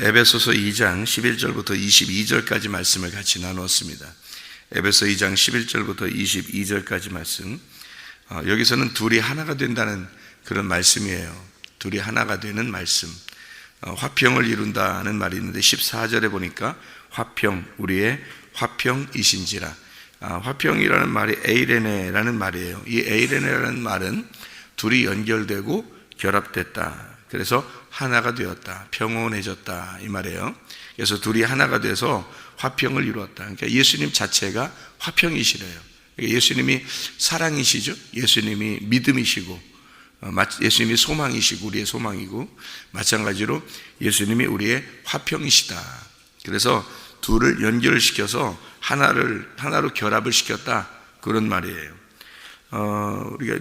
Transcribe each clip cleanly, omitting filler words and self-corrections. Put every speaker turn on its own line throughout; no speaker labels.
에베소서 2장 11절부터 22절까지 말씀을 같이 나누었습니다. 에베소 2장 11절부터 22절까지 말씀, 여기서는 둘이 하나가 된다는 그런 말씀이에요. 둘이 하나가 되는 말씀, 화평을 이룬다는 말이 있는데 14절에 보니까 화평, 우리의 화평이신지라. 화평이라는 말이 에이레네라는 말이에요. 이 에이레네라는 말은 둘이 연결되고 결합됐다. 그래서 하나가 되었다, 평온해졌다 이 말이에요. 그래서 둘이 하나가 돼서 화평을 이루었다. 그러니까 예수님 자체가 화평이시래요. 그러니까 예수님이 사랑이시죠. 예수님이 믿음이시고, 예수님이 소망이시고 우리의 소망이고, 마찬가지로 예수님이 우리의 화평이시다. 그래서 둘을 연결시켜서 하나로 결합을 시켰다, 그런 말이에요. 우리가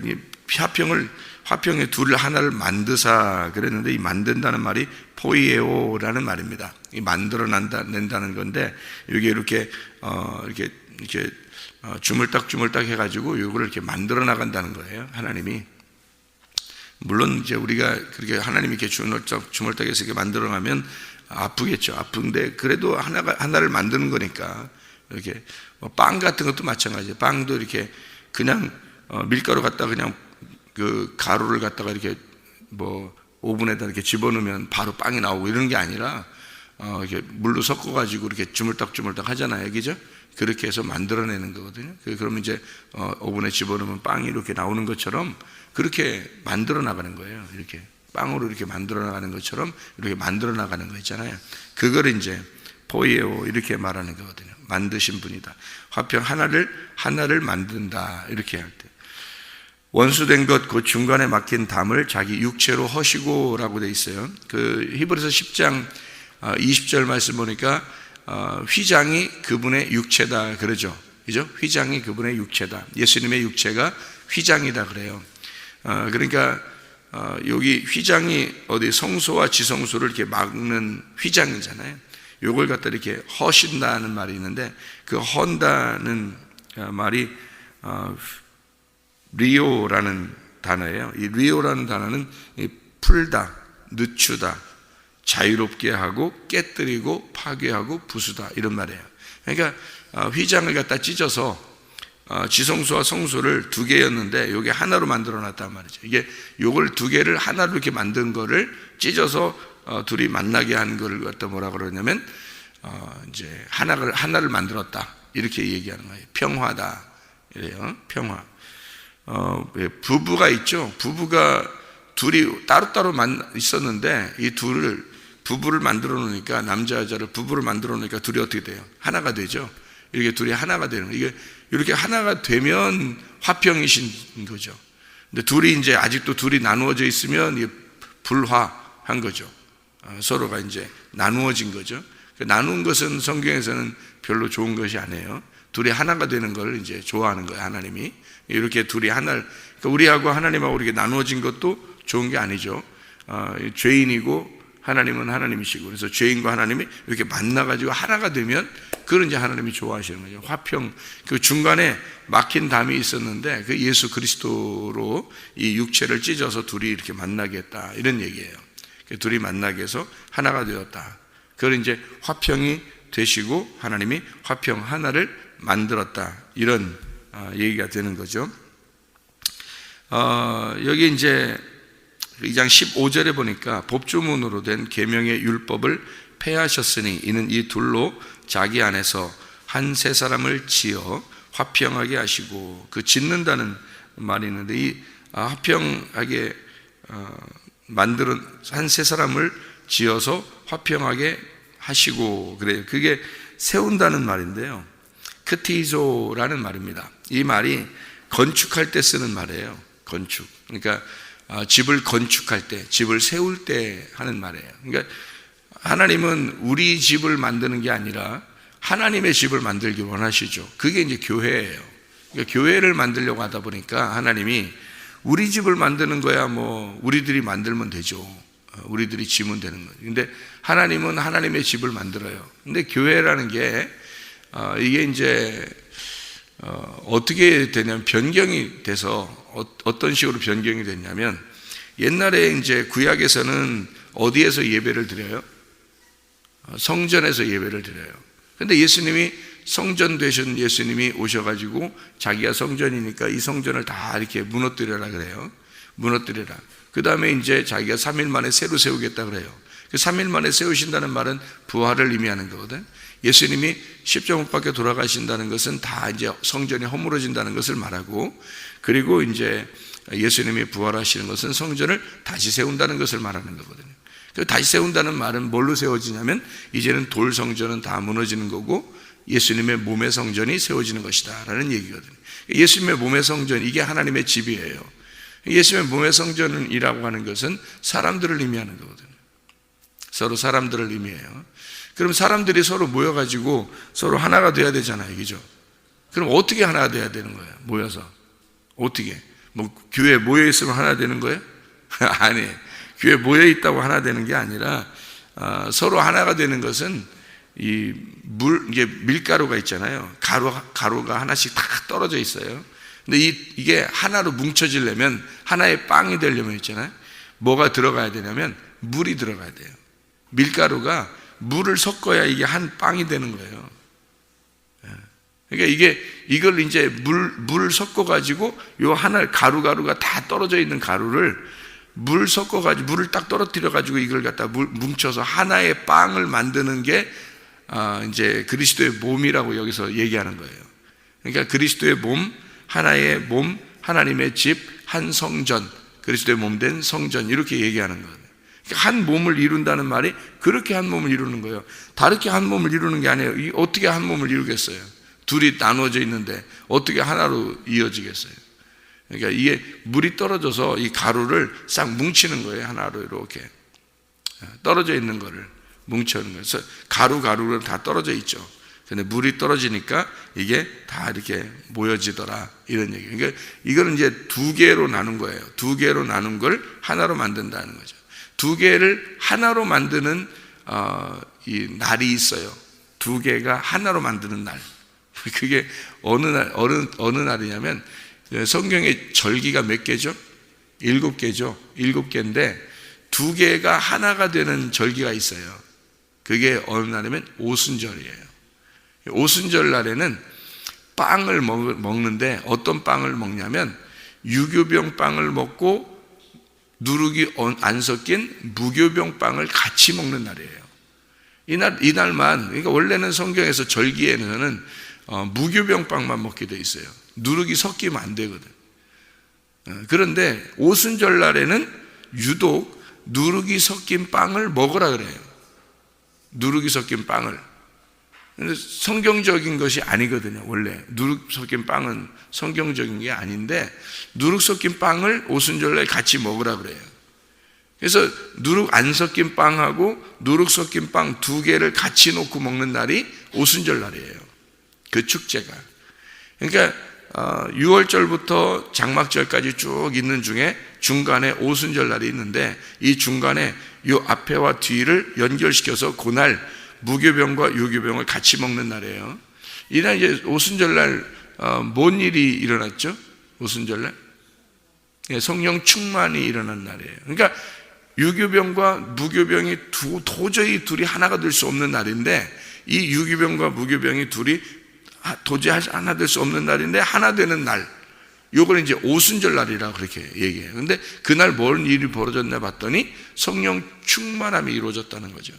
화평의 둘을 하나를 만드사 그랬는데, 이 만든다는 말이 포이에오라는 말입니다. 이 만들어낸다는 건데, 이게 이렇게 주물딱 해가지고 이거를 이렇게 만들어 나간다는 거예요. 하나님이. 물론 이제 우리가 그렇게 하나님이 이렇게 주물딱해서 이렇게 만들어 가면 아프겠죠. 아픈데 그래도 하나를 만드는 거니까. 이렇게 빵 같은 것도 마찬가지예요. 빵도 이렇게 그냥 밀가루 갖다가 그냥 그 가루를 갖다가 이렇게 오븐에다 이렇게 집어넣으면 바로 빵이 나오고 이런 게 아니라, 이렇게 물로 섞어가지고 이렇게 주물딱 하잖아요. 그죠? 그렇게 해서 만들어내는 거거든요. 그러면 이제 오븐에 집어넣으면 빵이 이렇게 나오는 것처럼 그렇게 만들어 나가는 거예요. 이렇게 빵으로 이렇게 만들어 나가는 것처럼 이렇게 만들어 나가는 거 있잖아요. 그걸 이제 포이에오 이렇게 말하는 거거든요. 만드신 분이다. 화평 하나를 만든다 이렇게 할 때, 원수된 것 그 중간에 막힌 담을 자기 육체로 허시고라고 돼 있어요. 그 히브리서 10장 20절 말씀 보니까 휘장이 그분의 육체다 그러죠. 그죠? 휘장이 그분의 육체다. 예수님의 육체가 휘장이다 그래요. 그러니까 여기 휘장이 어디 성소와 지성소를 이렇게 막는 휘장이잖아요. 요걸 갖다 이렇게 허신다는 말이 있는데, 그 헌다는 말이 리오라는 단어예요. 이 리오라는 단어는 풀다, 늦추다, 자유롭게 하고 깨뜨리고 파괴하고 부수다 이런 말이에요. 그러니까 휘장을 갖다 찢어서 지성소와 성소를 두 개였는데 요게 하나로 만들어 놨단 말이죠. 이게 요걸 두 개를 하나로 이렇게 만든 거를 찢어서 둘이 만나게 한 거를 갖다 뭐라 그러냐면 이제 하나를 만들었다 이렇게 얘기하는 거예요. 평화다 이래요. 평화. 부부가 있죠. 부부가 둘이 따로따로 있었는데 이 부부를 만들어 놓으니까, 남자 여자를 부부를 만들어 놓으니까 둘이 어떻게 돼요? 하나가 되죠. 이렇게 둘이 하나가 되는 거예요. 이게 이렇게 하나가 되면 화평이신 거죠. 근데 아직도 둘이 나누어져 있으면 이게 불화한 거죠. 서로가 이제 나누어진 거죠. 나눈 것은 성경에서는 별로 좋은 것이 아니에요. 둘이 하나가 되는 걸 이제 좋아하는 거예요, 하나님이. 이렇게 둘이 그러니까 우리하고 하나님하고 이렇게 나누어진 것도 좋은 게 아니죠. 죄인이고 하나님은 하나님이시고, 그래서 죄인과 하나님이 이렇게 만나가지고 하나가 되면 그걸 이제 하나님이 좋아하시는 거죠. 화평. 그 중간에 막힌 담이 있었는데 그 예수 그리스도로 이 육체를 찢어서 둘이 이렇게 만나게 했다 이런 얘기예요. 둘이 만나게 해서 하나가 되었다. 그걸 이제 화평이 되시고 하나님이 화평 하나를 만들었다 이런 얘기가 되는 거죠. 여기 이제 2장 15절에 보니까 법조문으로 된 계명의 율법을 폐하셨으니 이는 이 둘로 자기 안에서 한 세 사람을 지어 화평하게 하시고, 그 짓는다는 말이 있는데 이 화평하게 만드는 한 세 사람을 지어서 화평하게 하시고 그래요. 그게 세운다는 말인데요. 크티조라는 말입니다. 이 말이 건축할 때 쓰는 말이에요. 건축. 그러니까 집을 건축할 때, 집을 세울 때 하는 말이에요. 그러니까 하나님은 우리 집을 만드는 게 아니라 하나님의 집을 만들기 원하시죠. 그게 이제 교회예요. 그러니까 교회를 만들려고 하다 보니까 하나님이 우리 집을 만드는 거야 우리들이 만들면 되죠. 우리들이 지면 되는 거예요. 근데 하나님은 하나님의 집을 만들어요. 근데 교회라는 게 이게 이제 어떻게 되냐면 변경이 돼서 어떤 식으로 변경이 됐냐면, 옛날에 이제 구약에서는 어디에서 예배를 드려요? 성전에서 예배를 드려요. 근데 예수님이 성전 되신 예수님이 오셔가지고 자기가 성전이니까 이 성전을 다 이렇게 무너뜨려라 그래요. 무너뜨려라. 그 다음에 이제 자기가 3일 만에 새로 세우겠다 그래요. 그 3일 만에 세우신다는 말은 부활을 의미하는 거거든. 예수님이 십자가 못 박혀 돌아가신다는 것은 다 이제 성전이 허물어진다는 것을 말하고, 그리고 이제 예수님이 부활하시는 것은 성전을 다시 세운다는 것을 말하는 거거든요. 그 다시 세운다는 말은 뭘로 세워지냐면 이제는 돌 성전은 다 무너지는 거고 예수님의 몸의 성전이 세워지는 것이다 라는 얘기거든요. 예수님의 몸의 성전, 이게 하나님의 집이에요. 예수님의 몸의 성전이라고 하는 것은 사람들을 의미하는 거거든요. 서로 사람들을 의미해요. 그럼 사람들이 서로 모여가지고 서로 하나가 돼야 되잖아요, 그죠? 그럼 어떻게 하나가 돼야 되는 거예요? 모여서 어떻게? 뭐 교회에 모여 있으면 하나 되는 거예요? 아니, 교회에 모여 있다고 하나 되는 게 아니라 서로 하나가 되는 것은 이게 밀가루가 있잖아요. 가루가 하나씩 다 떨어져 있어요. 근데 이게 하나로 뭉쳐지려면, 하나의 빵이 되려면 있잖아요. 뭐가 들어가야 되냐면 물이 들어가야 돼요. 밀가루가 물을 섞어야 이게 한 빵이 되는 거예요. 그러니까 이걸 이제 물을 섞어가지고 요 하나 가루가 다 떨어져 있는 가루를 물 섞어가지고 물을 딱 떨어뜨려가지고 이걸 갖다 뭉쳐서 하나의 빵을 만드는 게 이제 그리스도의 몸이라고 여기서 얘기하는 거예요. 그러니까 그리스도의 몸, 하나의 몸, 하나님의 집, 한 성전, 그리스도의 몸 된 성전, 이렇게 얘기하는 거예요. 그러니까 한 몸을 이룬다는 말이 그렇게 한 몸을 이루는 거예요. 다르게 한 몸을 이루는 게 아니에요. 어떻게 한 몸을 이루겠어요? 둘이 나눠져 있는데 어떻게 하나로 이어지겠어요? 그러니까 이게 물이 떨어져서 이 가루를 싹 뭉치는 거예요. 하나로 이렇게 떨어져 있는 거를 뭉쳐는 거예요. 그래서 가루가 다 떨어져 있죠. 근데 물이 떨어지니까 이게 다 이렇게 모여지더라, 이런 얘기. 그러니까 이거는 이제 두 개로 나눈 거예요. 두 개로 나눈 걸 하나로 만든다는 거죠. 두 개를 하나로 만드는 이 날이 있어요. 두 개가 하나로 만드는 날. 그게 어느 날이냐면 성경의 절기가 몇 개죠? 7개죠. 7개인데 두 개가 하나가 되는 절기가 있어요. 그게 어느 날이면 오순절이에요. 오순절 날에는 빵을 먹는데 어떤 빵을 먹냐면 유교병 빵을 먹고 누룩이 안 섞인 무교병 빵을 같이 먹는 날이에요. 이날만, 그러니까 원래는 성경에서 절기에는 무교병 빵만 먹게 돼 있어요. 누룩이 섞이면 안 되거든. 그런데 오순절 날에는 유독 누룩이 섞인 빵을 먹으라 그래요. 누룩이 섞인 빵을. 성경적인 것이 아니거든요. 원래 누룩 섞인 빵은 성경적인 게 아닌데 누룩 섞인 빵을 오순절날 같이 먹으라 그래요. 그래서 누룩 안 섞인 빵하고 누룩 섞인 빵 두 개를 같이 놓고 먹는 날이 오순절 날이에요. 그 축제가. 그러니까 6월절부터 장막절까지 쭉 있는 중에 중간에 오순절 날이 있는데 이 중간에 이 앞에와 뒤를 연결시켜서 그날 무교병과 유교병을 같이 먹는 날이에요. 이날 이제 오순절날 뭔 일이 일어났죠? 오순절날 성령 충만이 일어난 날이에요. 그러니까 유교병과 무교병이 도저히 둘이 하나가 될 수 없는 날인데 이 유교병과 무교병이 둘이 도저히 하나 될 수 없는 날인데 하나 되는 날, 요걸 이제 오순절 날이라고 그렇게 얘기해요. 근데 그날 뭔 일이 벌어졌나 봤더니 성령 충만함이 이루어졌다는 거죠.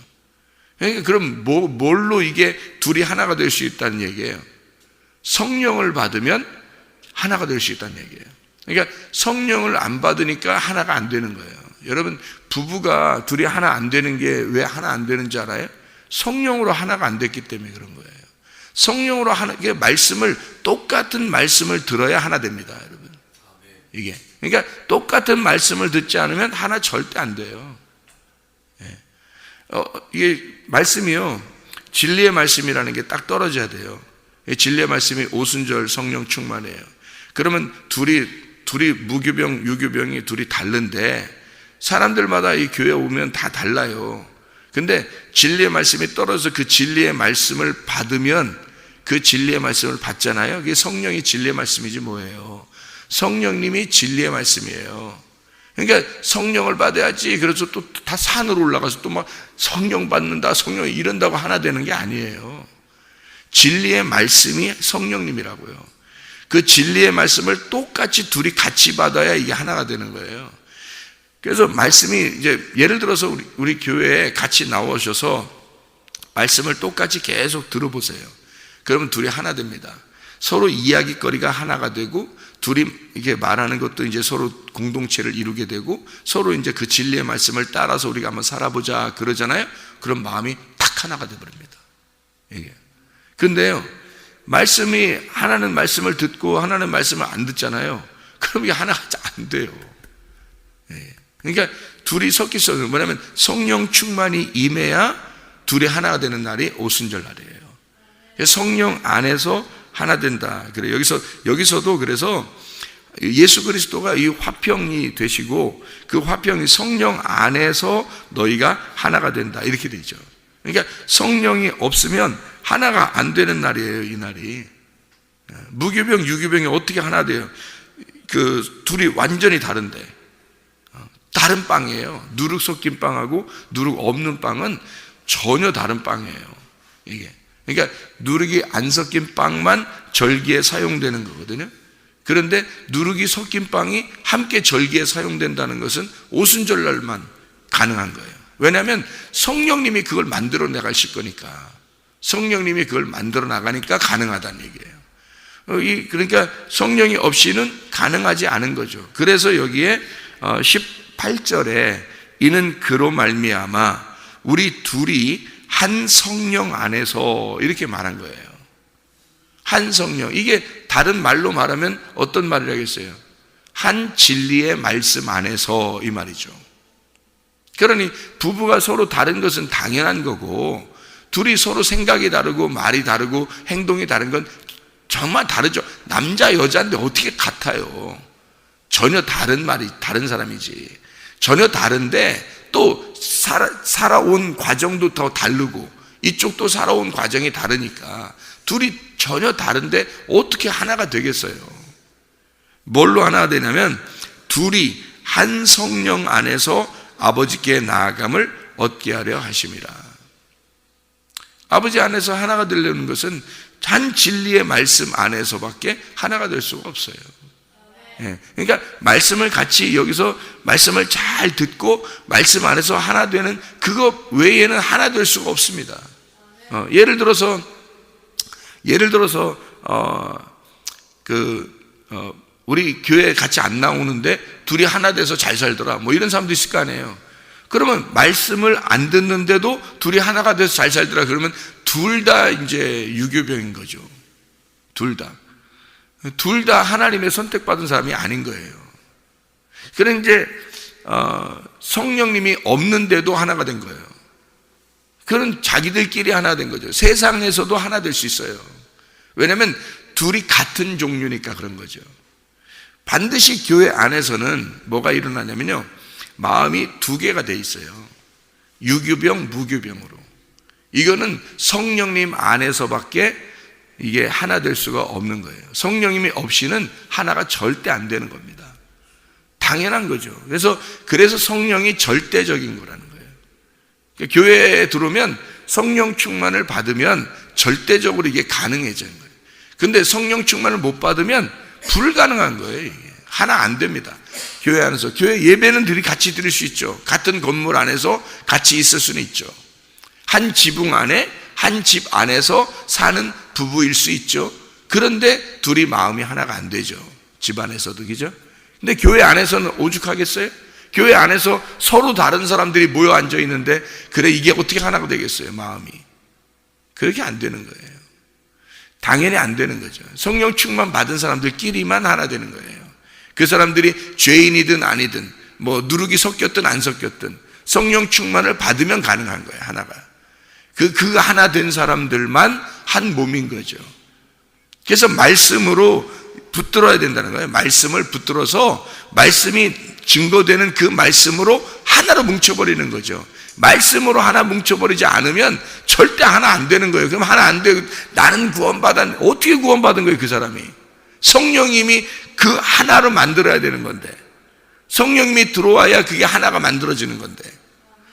그러니까 그럼 뭘로 이게 둘이 하나가 될 수 있다는 얘기예요? 성령을 받으면 하나가 될 수 있다는 얘기예요. 그러니까 성령을 안 받으니까 하나가 안 되는 거예요. 여러분, 부부가 둘이 하나 안 되는 게 왜 하나 안 되는 줄 알아요? 성령으로 하나가 안 됐기 때문에 그런 거예요. 성령으로 이게 똑같은 말씀을 들어야 하나 됩니다, 여러분. 이게. 그러니까 똑같은 말씀을 듣지 않으면 하나 절대 안 돼요. 이게 말씀이요, 진리의 말씀이라는 게 딱 떨어져야 돼요. 진리의 말씀이 오순절 성령 충만이에요. 그러면 둘이 무교병, 유교병이 둘이 다른데 사람들마다 이 교회 오면 다 달라요. 근데 진리의 말씀이 떨어져서 그 진리의 말씀을 받으면 그 진리의 말씀을 받잖아요. 그게 성령이 진리의 말씀이지 뭐예요. 성령님이 진리의 말씀이에요. 그러니까 성령을 받아야지. 그래서 또 다 산으로 올라가서 또 막 성령 받는다, 성령 이런다고 하나 되는 게 아니에요. 진리의 말씀이 성령님이라고요. 그 진리의 말씀을 똑같이 둘이 같이 받아야 이게 하나가 되는 거예요. 그래서 말씀이 이제 예를 들어서 우리 교회에 같이 나오셔서 말씀을 똑같이 계속 들어보세요. 그러면 둘이 하나 됩니다. 서로 이야기거리가 하나가 되고 둘이 이렇게 말하는 것도 이제 서로 공동체를 이루게 되고 서로 이제 그 진리의 말씀을 따라서 우리가 한번 살아보자 그러잖아요. 그럼 마음이 딱 하나가 되어버립니다. 이게. 근데요, 말씀이 하나는 말씀을 듣고 하나는 말씀을 안 듣잖아요. 그럼 이게 하나가 안 돼요. 그러니까 둘이 섞일 수 없는, 뭐냐면 성령 충만이 임해야 둘이 하나가 되는 날이 오순절 날이에요. 성령 안에서 하나 된다. 그래 여기서도 그래서 예수 그리스도가 이 화평이 되시고 그 화평이 성령 안에서 너희가 하나가 된다 이렇게 되죠. 그러니까 성령이 없으면 하나가 안 되는 날이에요. 이 날이 무교병 유교병이 어떻게 하나 돼요? 그 둘이 완전히 다른데 다른 빵이에요. 누룩 섞인 빵하고 누룩 없는 빵은 전혀 다른 빵이에요. 이게 그러니까 누룩이 안 섞인 빵만 절기에 사용되는 거거든요. 그런데 누룩이 섞인 빵이 함께 절기에 사용된다는 것은 오순절 날만 가능한 거예요. 왜냐하면 성령님이 그걸 만들어 나가실 거니까. 성령님이 그걸 만들어 나가니까 가능하다는 얘기예요. 그러니까 성령이 없이는 가능하지 않은 거죠. 그래서 여기에 18절에 이는 그로 말미암아 우리 둘이 한 성령 안에서 이렇게 말한 거예요. 한 성령. 이게 다른 말로 말하면 어떤 말이라겠어요? 한 진리의 말씀 안에서 이 말이죠. 그러니 부부가 서로 다른 것은 당연한 거고 둘이 서로 생각이 다르고 말이 다르고 행동이 다른 건 정말 다르죠. 남자 여자인데 어떻게 같아요? 전혀 다른 말이 다른 사람이지. 전혀 다른데 또 살아온 과정도 더 다르고 이쪽도 살아온 과정이 다르니까 둘이 전혀 다른데 어떻게 하나가 되겠어요? 뭘로 하나가 되냐면 둘이 한 성령 안에서 아버지께 나아감을 얻게 하려 하심이라. 아버지 안에서 하나가 되려는 것은 한 진리의 말씀 안에서밖에 하나가 될 수가 없어요. 그러니까 말씀을 같이 여기서 말씀을 잘 듣고 말씀 안에서 하나 되는 그거 외에는 하나 될 수가 없습니다. 예를 들어서 우리 교회 같이 안 나오는데 둘이 하나 돼서 잘 살더라 뭐 이런 사람도 있을 거 아니에요. 그러면 말씀을 안 듣는데도 둘이 하나가 돼서 잘 살더라 그러면 둘 다 이제 유교병인 거죠. 둘 다 하나님의 선택받은 사람이 아닌 거예요. 그런 이제 성령님이 없는데도 하나가 된 거예요. 그런 자기들끼리 하나 된 거죠. 세상에서도 하나 될 수 있어요. 왜냐하면 둘이 같은 종류니까 그런 거죠. 반드시 교회 안에서는 뭐가 일어나냐면요, 마음이 두 개가 돼 있어요. 유교병, 무교병으로. 이거는 성령님 안에서밖에 이게 하나 될 수가 없는 거예요. 성령님이 없이는 하나가 절대 안 되는 겁니다. 당연한 거죠. 그래서 성령이 절대적인 거라는 거예요. 교회에 들어오면 성령 충만을 받으면 절대적으로 이게 가능해지는 거예요. 근데 성령 충만을 못 받으면 불가능한 거예요. 이게. 하나 안 됩니다. 교회 안에서. 교회 예배는 둘이 같이 드릴 수 있죠. 같은 건물 안에서 같이 있을 수는 있죠. 한 지붕 안에, 한 집 안에서 사는 부부일 수 있죠. 그런데 둘이 마음이 하나가 안 되죠. 집 안에서도, 그죠? 근데 교회 안에서는 오죽하겠어요? 교회 안에서 서로 다른 사람들이 모여 앉아 있는데, 그래, 이게 어떻게 하나가 되겠어요, 마음이? 그렇게 안 되는 거예요. 당연히 안 되는 거죠. 성령 충만 받은 사람들끼리만 하나 되는 거예요. 그 사람들이 죄인이든 아니든, 뭐, 누룩이 섞였든 안 섞였든, 성령 충만을 받으면 가능한 거예요, 하나가. 그 하나 된 사람들만 한 몸인 거죠. 그래서 말씀으로 붙들어야 된다는 거예요. 말씀을 붙들어서 말씀이 증거되는 그 말씀으로 하나로 뭉쳐버리는 거죠. 말씀으로 하나 뭉쳐버리지 않으면 절대 하나 안 되는 거예요. 그럼 하나 안 되고 나는 어떻게 구원받은 거예요, 그 사람이? 성령님이 그 하나로 만들어야 되는 건데. 성령님이 들어와야 그게 하나가 만들어지는 건데,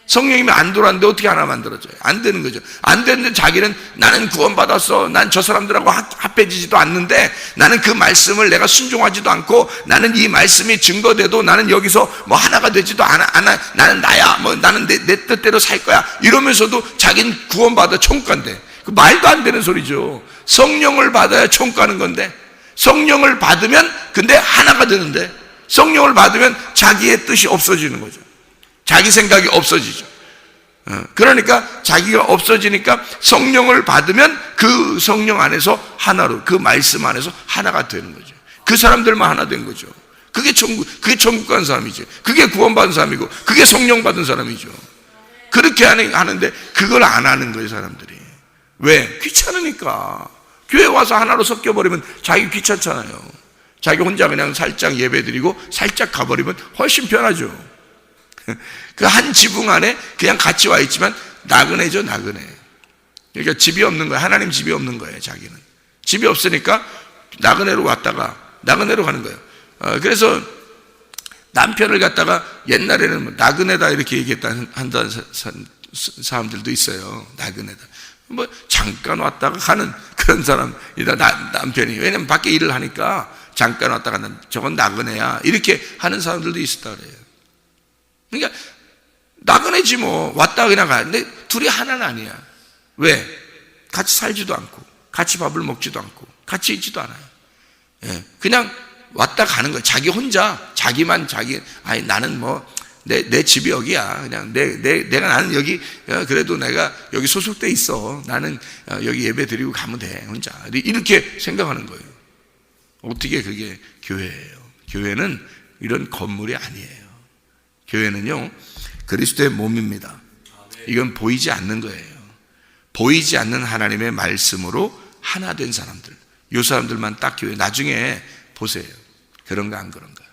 성령님이 안 들어왔는데 어떻게 하나 만들어져요? 안 되는 거죠. 안 되는데 자기는 나는 구원받았어, 난 저 사람들하고 합해지지도 않는데, 나는 그 말씀을 내가 순종하지도 않고, 나는 이 말씀이 증거돼도 나는 여기서 뭐 하나가 되지도 않아, 나는 나야, 뭐 나는 내 뜻대로 살 거야, 이러면서도 자기는 구원받아 총가인데, 그 말도 안 되는 소리죠. 성령을 받아야 총가는 건데, 성령을 받으면 근데 하나가 되는데, 성령을 받으면 자기의 뜻이 없어지는 거죠. 자기 생각이 없어지죠. 그러니까 자기가 없어지니까 성령을 받으면 그 성령 안에서 하나로, 그 말씀 안에서 하나가 되는 거죠. 그 사람들만 하나 된 거죠. 그게 천국 간 사람이죠. 그게 구원받은 사람이고, 그게 성령 받은 사람이죠. 그렇게 하는데 그걸 안 하는 거예요, 사람들이. 왜? 귀찮으니까. 교회 와서 하나로 섞여버리면 자기 귀찮잖아요. 자기 혼자 그냥 살짝 예배드리고 살짝 가버리면 훨씬 편하죠. 그 한 지붕 안에 그냥 같이 와 있지만 나그네죠, 나그네. 그러니까 집이 없는 거예요. 하나님 집이 없는 거예요, 자기는. 집이 없으니까 나그네로 왔다가 나그네로 가는 거예요. 그래서 남편을 갖다가 옛날에는 나그네다 이렇게 한다는 사람들도 있어요. 나그네다. 뭐 잠깐 왔다가 가는 그런 사람이다, 남편이. 왜냐면 밖에 일을 하니까 잠깐 왔다가 저건 나그네야, 이렇게 하는 사람들도 있었다 그래요. 그러니까 나그네지 뭐, 왔다 그냥 가. 근데 둘이 하나는 아니야. 왜? 같이 살지도 않고, 같이 밥을 먹지도 않고, 같이 있지도 않아요. 예, 그냥 왔다 가는 거예요. 자기 혼자, 자기만 아니 나는 뭐 내 집이 여기야. 그냥 내가 나는 여기, 그래도 내가 여기 소속돼 있어. 나는 여기 예배 드리고 가면 돼, 혼자. 이렇게 생각하는 거예요. 어떻게 그게 교회예요? 교회는 이런 건물이 아니에요. 교회는요, 그리스도의 몸입니다. 이건 보이지 않는 거예요. 보이지 않는 하나님의 말씀으로 하나 된 사람들, 이 사람들만 딱 교회. 나중에 보세요. 그런가 안 그런가.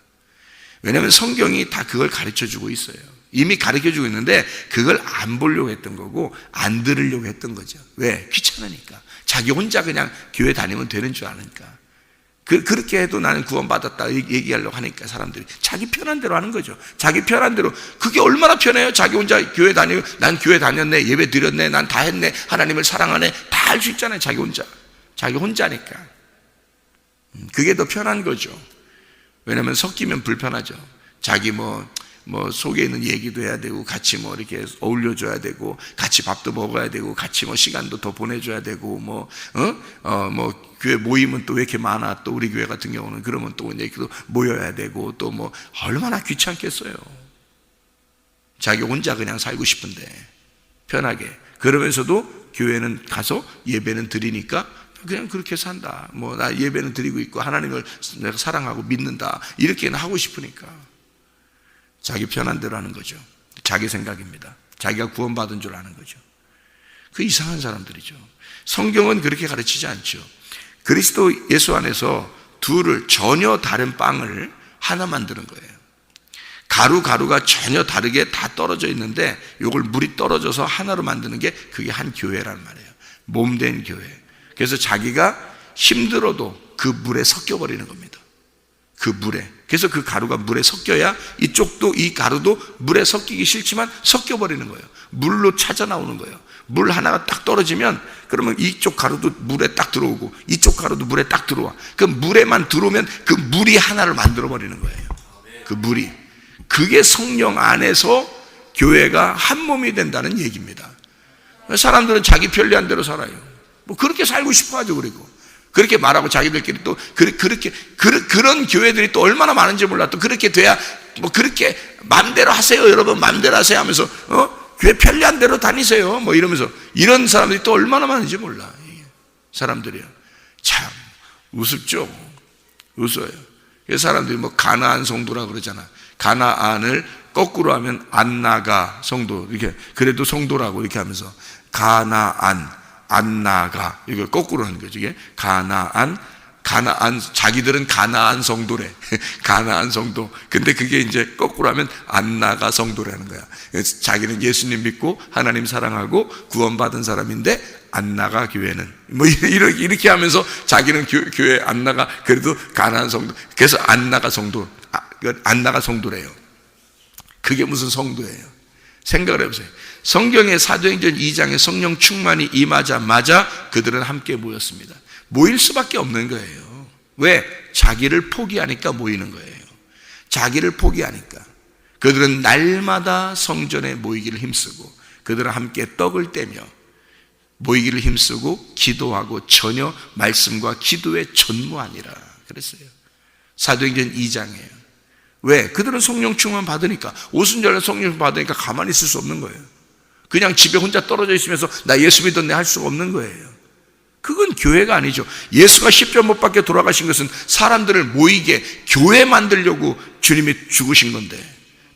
왜냐하면 성경이 다 그걸 가르쳐주고 있어요. 이미 가르쳐주고 있는데 그걸 안 보려고 했던 거고, 안 들으려고 했던 거죠. 왜? 귀찮으니까. 자기 혼자 그냥 교회 다니면 되는 줄 아니까. 그렇게 해도 나는 구원받았다 얘기하려고 하니까 사람들이 자기 편한 대로 하는 거죠. 자기 편한 대로. 그게 얼마나 편해요? 자기 혼자 교회 다니고, 난 교회 다녔네, 예배 드렸네, 난 다 했네, 하나님을 사랑하네, 다 할 수 있잖아요. 자기 혼자니까. 그게 더 편한 거죠. 왜냐하면 섞이면 불편하죠. 자기 뭐 속에 있는 얘기도 해야 되고, 같이 뭐 이렇게 어울려줘야 되고, 같이 밥도 먹어야 되고, 같이 뭐 시간도 더 보내줘야 되고, 뭐 교회 모임은 또 왜 이렇게 많아? 또 우리 교회 같은 경우는 그러면 또 이제 모여야 되고, 또 뭐 얼마나 귀찮겠어요. 자기 혼자 그냥 살고 싶은데 편하게. 그러면서도 교회는 가서 예배는 드리니까 그냥 그렇게 산다. 뭐 나 예배는 드리고 있고 하나님을 내가 사랑하고 믿는다, 이렇게는 하고 싶으니까 자기 편한 대로 하는 거죠. 자기 생각입니다. 자기가 구원받은 줄 아는 거죠. 그 이상한 사람들이죠. 성경은 그렇게 가르치지 않죠. 그리스도 예수 안에서 둘을, 전혀 다른 빵을 하나 만드는 거예요. 가루가 전혀 다르게 다 떨어져 있는데 이걸 물이 떨어져서 하나로 만드는 게 그게 한 교회란 말이에요. 몸된 교회. 그래서 자기가 힘들어도 그 물에 섞여버리는 겁니다. 그 물에. 그래서 그 가루가 물에 섞여야 이쪽도, 이 가루도 물에 섞이기 싫지만 섞여버리는 거예요. 물로 찾아 나오는 거예요. 물 하나가 딱 떨어지면 그러면 이쪽 가루도 물에 딱 들어오고 이쪽 가루도 물에 딱 들어와. 그 물에만 들어오면 그 물이 하나를 만들어버리는 거예요. 그 물이. 그게 성령 안에서 교회가 한 몸이 된다는 얘기입니다. 사람들은 자기 편리한 대로 살아요. 뭐 그렇게 살고 싶어 하죠. 그리고 그렇게 말하고 자기들끼리 또 그런 교회들이 또 얼마나 많은지 몰라. 또 그렇게 돼야 뭐 그렇게 맘대로 하세요, 여러분, 맘대로 하세요 하면서 교회 편리한 대로 다니세요 뭐 이러면서, 이런 사람들이 또 얼마나 많은지 몰라. 사람들이요, 참 우습죠. 웃어요. 그래서 사람들이 뭐 가나안 성도라 그러잖아. 가나안을 거꾸로 하면 안나가 성도, 이렇게. 그래도 성도라고 이렇게 하면서 가나안, 안나가, 이거 거꾸로 하는 거죠. 이게 가나안, 자기들은 가나안 성도래. 가나안 성도. 근데 그게 이제 거꾸로 하면 안나가 성도라는 거야. 자기는 예수님 믿고 하나님 사랑하고 구원받은 사람인데, 안나가 교회는 뭐 이렇게 하면서 자기는 교회 안나가 그래도 가나안 성도. 그래서 안나가 성도. 안나가 성도래요. 그게 무슨 성도예요? 생각을 해보세요. 성경의 사도행전 2장에 성령 충만이 임하자마자 그들은 함께 모였습니다. 모일 수밖에 없는 거예요. 왜? 자기를 포기하니까 모이는 거예요. 자기를 포기하니까. 그들은 날마다 성전에 모이기를 힘쓰고, 그들은 함께 떡을 떼며 모이기를 힘쓰고 기도하고 전혀 말씀과 기도에 전무하니라 그랬어요. 사도행전 2장이에요. 왜? 그들은 성령 충만 받으니까, 오순절에 성령 받으니까 가만히 있을 수 없는 거예요. 그냥 집에 혼자 떨어져 있으면서 나 예수 믿었네 할 수가 없는 거예요. 그건 교회가 아니죠. 예수가 십자가 못 박혀 돌아가신 것은 사람들을 모이게 교회 만들려고 주님이 죽으신 건데,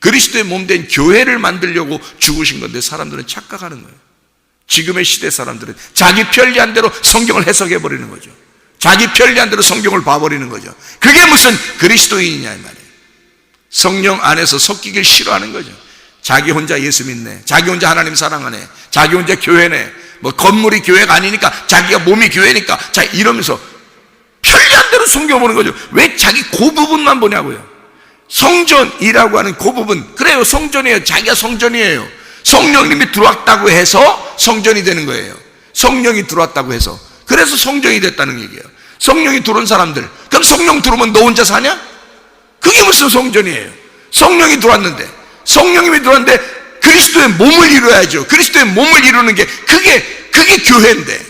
그리스도의 몸된 교회를 만들려고 죽으신 건데, 사람들은 착각하는 거예요. 지금의 시대 사람들은 자기 편리한 대로 성경을 해석해 버리는 거죠. 자기 편리한 대로 성경을 봐버리는 거죠. 그게 무슨 그리스도인이냐 이 말이에요. 성령 안에서 섞이길 싫어하는 거죠. 자기 혼자 예수 믿네, 자기 혼자 하나님 사랑하네, 자기 혼자 교회네, 뭐 건물이 교회가 아니니까 자기가 몸이 교회니까, 자 이러면서 편리한 대로 성경 보는 거죠. 왜 자기 그 부분만 보냐고요. 성전이라고 하는 그 부분, 그래요, 성전이에요. 자기가 성전이에요. 성령님이 들어왔다고 해서 성전이 되는 거예요. 성령이 들어왔다고 해서, 그래서 성전이 됐다는 얘기예요. 성령이 들어온 사람들, 그럼 성령 들어오면 너 혼자 사냐? 그게 무슨 성전이에요? 성령이 들어왔는데, 성령님이 들어왔는데 그리스도의 몸을 이루어야죠. 그리스도의 몸을 이루는 게 그게 교회인데,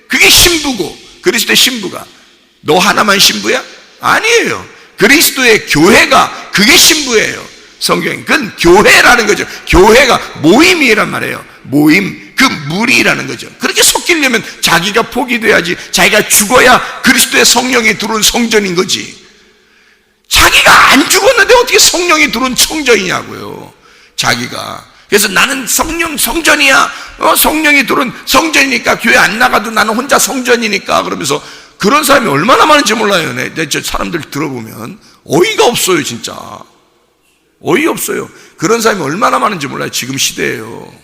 그게 신부고, 그리스도의 신부가 너 하나만 신부야? 아니에요. 그리스도의 교회가 그게 신부예요. 성경이 그건 교회라는 거죠. 교회가 모임이란 말이에요. 모임, 그 무리라는 거죠. 그렇게 섞이려면 자기가 포기돼야지, 자기가 죽어야 그리스도의 성령이 들어온 성전인 거지. 자기가 안 죽었는데 어떻게 성령이 들어온 성전이냐고요. 자기가. 그래서 나는 성전이야. 성령이 들어온 성전이니까 교회 안 나가도 나는 혼자 성전이니까, 그러면서 그런 사람이 얼마나 많은지 몰라요. 저 사람들 들어보면 어이가 없어요. 진짜 어이 없어요. 그런 사람이 얼마나 많은지 몰라요. 지금 시대에요.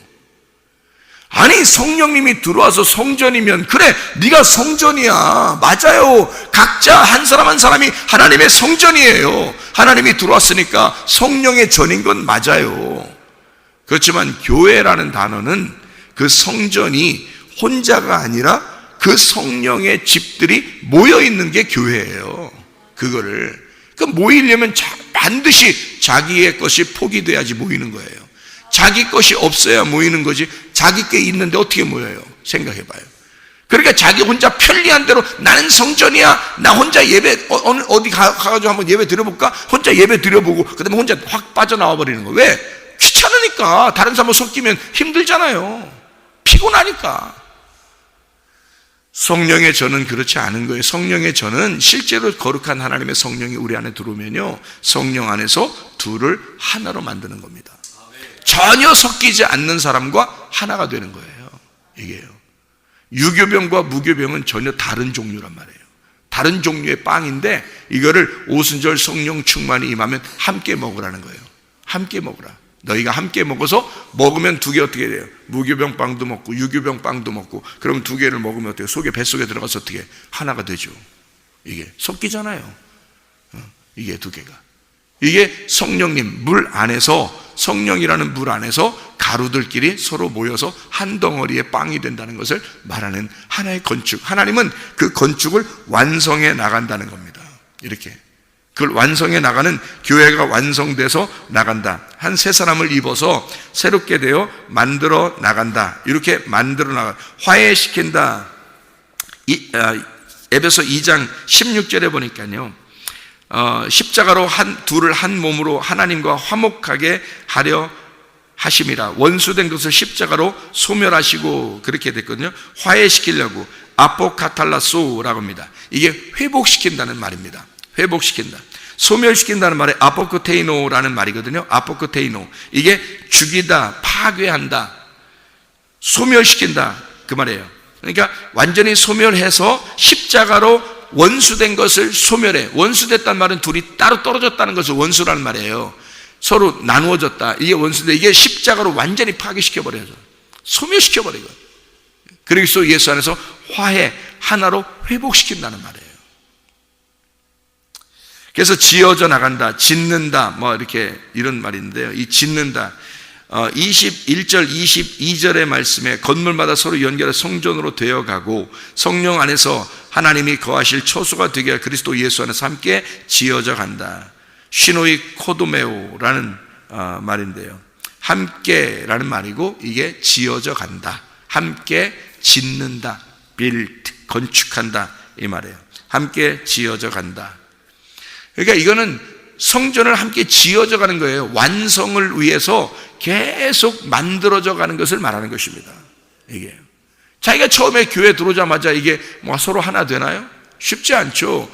아니, 성령님이 들어와서 성전이면, 그래, 네가 성전이야. 맞아요. 각자 한 사람 한 사람이 하나님의 성전이에요. 하나님이 들어왔으니까 성령의 전인 건 맞아요. 그렇지만 교회라는 단어는 그 성전이 혼자가 아니라 그 성령의 집들이 모여있는 게 교회예요. 그거를 모이려면 반드시 자기의 것이 포기돼야지 모이는 거예요. 자기 것이 없어야 모이는 거지, 자기 게 있는데 어떻게 모여요? 생각해봐요. 그러니까 자기 혼자 편리한 대로 나는 성전이야, 나 혼자 예배, 어디 가가지고 한번 예배 드려볼까? 혼자 예배 드려보고 그 다음에 혼자 확 빠져나와 버리는 거. 왜? 귀찮으니까. 다른 사람하고 섞이면 힘들잖아요. 피곤하니까. 성령의 전은 그렇지 않은 거예요. 성령의 전은 실제로 거룩한 하나님의 성령이 우리 안에 들어오면요, 성령 안에서 둘을 하나로 만드는 겁니다. 전혀 섞이지 않는 사람과 하나가 되는 거예요. 이게요. 유교병과 무교병은 전혀 다른 종류란 말이에요. 다른 종류의 빵인데 이거를 오순절 성령 충만이 임하면 함께 먹으라는 거예요. 함께 먹으라. 너희가 함께 먹어서 먹으면 두 개 어떻게 돼요? 무교병 빵도 먹고 유교병 빵도 먹고, 그러면 두 개를 먹으면 어떻게? 속에 뱃속에 들어가서 어떻게? 하나가 되죠. 이게 섞이잖아요. 이게 두 개가. 이게 성령님 물 안에서, 성령이라는 물 안에서 가루들끼리 서로 모여서 한 덩어리의 빵이 된다는 것을 말하는 하나의 건축. 하나님은 그 건축을 완성해 나간다는 겁니다. 이렇게 그걸 완성해 나가는, 교회가 완성돼서 나간다. 한 새 사람을 입어서 새롭게 되어 만들어 나간다. 이렇게 만들어 나가, 화해시킨다. 에베소 2장 16절에 보니까요, 십자가로 둘을 한 몸으로 하나님과 화목하게 하려 하심이라. 원수된 것을 십자가로 소멸하시고, 그렇게 됐거든요. 화해시키려고 아포카탈라소라고 합니다. 이게 회복시킨다는 말입니다. 회복시킨다. 소멸시킨다는 말에 아포크테이노라는 말이거든요. 아포크테이노. 이게 죽이다, 파괴한다, 소멸시킨다, 그 말이에요. 그러니까 완전히 소멸해서 십자가로 원수된 것을 소멸해. 원수됐단 말은 둘이 따로 떨어졌다는 것을 원수라는 말이에요. 서로 나누어졌다. 이게 원수인데, 이게 십자가로 완전히 파괴시켜버려서 소멸시켜버리고, 그리고 예수 안에서 화해, 하나로 회복시킨다는 말이에요. 그래서 지어져 나간다, 짓는다, 뭐 이렇게 이런 말인데요. 이 짓는다, 21절, 22절의 말씀에 건물마다 서로 연결해 성전으로 되어가고 성령 안에서 하나님이 거하실 처소가 되게 할 그리스도 예수 안에서 함께 지어져 간다. 시노이 코도메오라는 말인데요. 함께라는 말이고 이게 지어져 간다. 함께 짓는다. build, 건축한다 이 말이에요. 함께 지어져 간다. 그러니까 이거는 성전을 함께 지어져 가는 거예요. 완성을 위해서 계속 만들어져 가는 것을 말하는 것입니다. 이게 자기가 처음에 교회 들어오자마자 이게 뭐 서로 하나 되나요? 쉽지 않죠.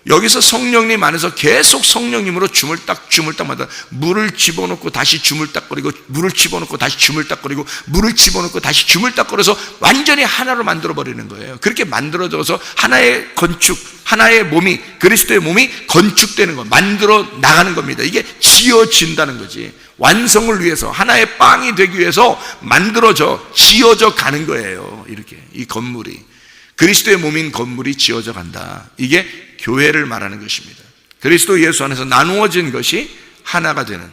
여기서 성령님 안에서 계속 성령님으로 주물딱마다 물을 집어넣고 다시 주물딱거리고 물을 집어넣고 다시 주물딱거리고 물을 집어넣고 다시 주물딱거려서 완전히 하나로 만들어버리는 거예요. 그렇게 만들어져서 하나의 건축, 하나의 몸이, 그리스도의 몸이 건축되는 거, 만들어 나가는 겁니다. 이게 지어진다는 거지. 완성을 위해서, 하나의 빵이 되기 위해서 만들어져, 지어져 가는 거예요. 이렇게 이 건물이, 그리스도의 몸인 건물이 지어져 간다. 이게 교회를 말하는 것입니다. 그리스도 예수 안에서 나누어진 것이 하나가 되는,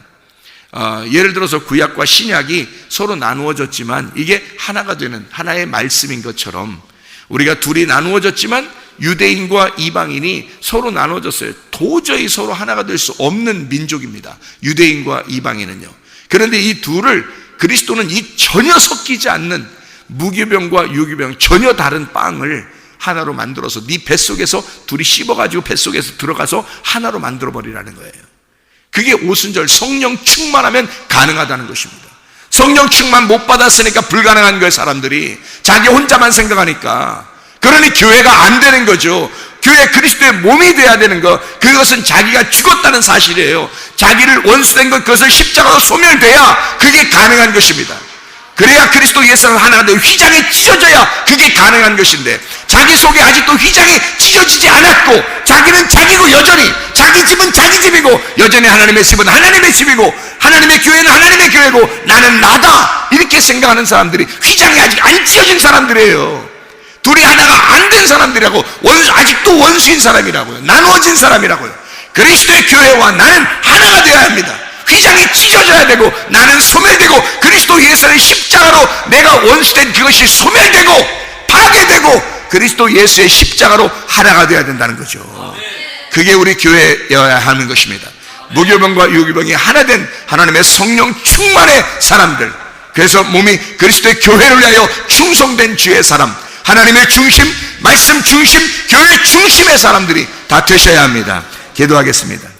예를 들어서 구약과 신약이 서로 나누어졌지만 이게 하나가 되는 하나의 말씀인 것처럼 우리가 둘이 나누어졌지만 유대인과 이방인이 서로 나누어졌어요. 도저히 서로 하나가 될 수 없는 민족입니다. 유대인과 이방인은요. 그런데 이 둘을 그리스도는 이 전혀 섞이지 않는 무교병과 유교병 전혀 다른 빵을 하나로 만들어서 네 뱃속에서 둘이 씹어가지고 뱃속에서 들어가서 하나로 만들어버리라는 거예요. 그게 오순절 성령 충만하면 가능하다는 것입니다. 성령 충만 못 받았으니까 불가능한 거예요. 사람들이 자기 혼자만 생각하니까. 그러니 교회가 안 되는 거죠. 교회 그리스도의 몸이 돼야 되는 거, 그것은 자기가 죽었다는 사실이에요. 자기를 원수된 것, 그것을 십자가로 소멸돼야 그게 가능한 것입니다. 그래야 그리스도 예수는 하나가 되고 휘장이 찢어져야 그게 가능한 것인데, 자기 속에 아직도 휘장이 찢어지지 않았고 자기는 자기고 여전히 자기 집은 자기 집이고 여전히 하나님의 집은 하나님의 집이고 하나님의 교회는 하나님의 교회고 나는 나다 이렇게 생각하는 사람들이 휘장이 아직 안 찢어진 사람들이에요. 둘이 하나가 안 된 사람들이라고, 아직도 원수인 사람이라고요. 나누어진 사람이라고요. 그리스도의 교회와 나는 하나가 되어야 합니다. 휘장이 찢어져야 되고 나는 소멸되고 그리스도 예수의 십자가로 내가 원수된 그것이 소멸되고 파괴되고 그리스도 예수의 십자가로 하나가 되어야 된다는 거죠. 그게 우리 교회여야 하는 것입니다. 무교병과 유교병이 하나 된 하나님의 성령 충만의 사람들, 그래서 몸이 그리스도의 교회를 위하여 충성된 주의 사람, 하나님의 중심, 말씀 중심, 교회 중심의 사람들이 다 되셔야 합니다. 기도하겠습니다.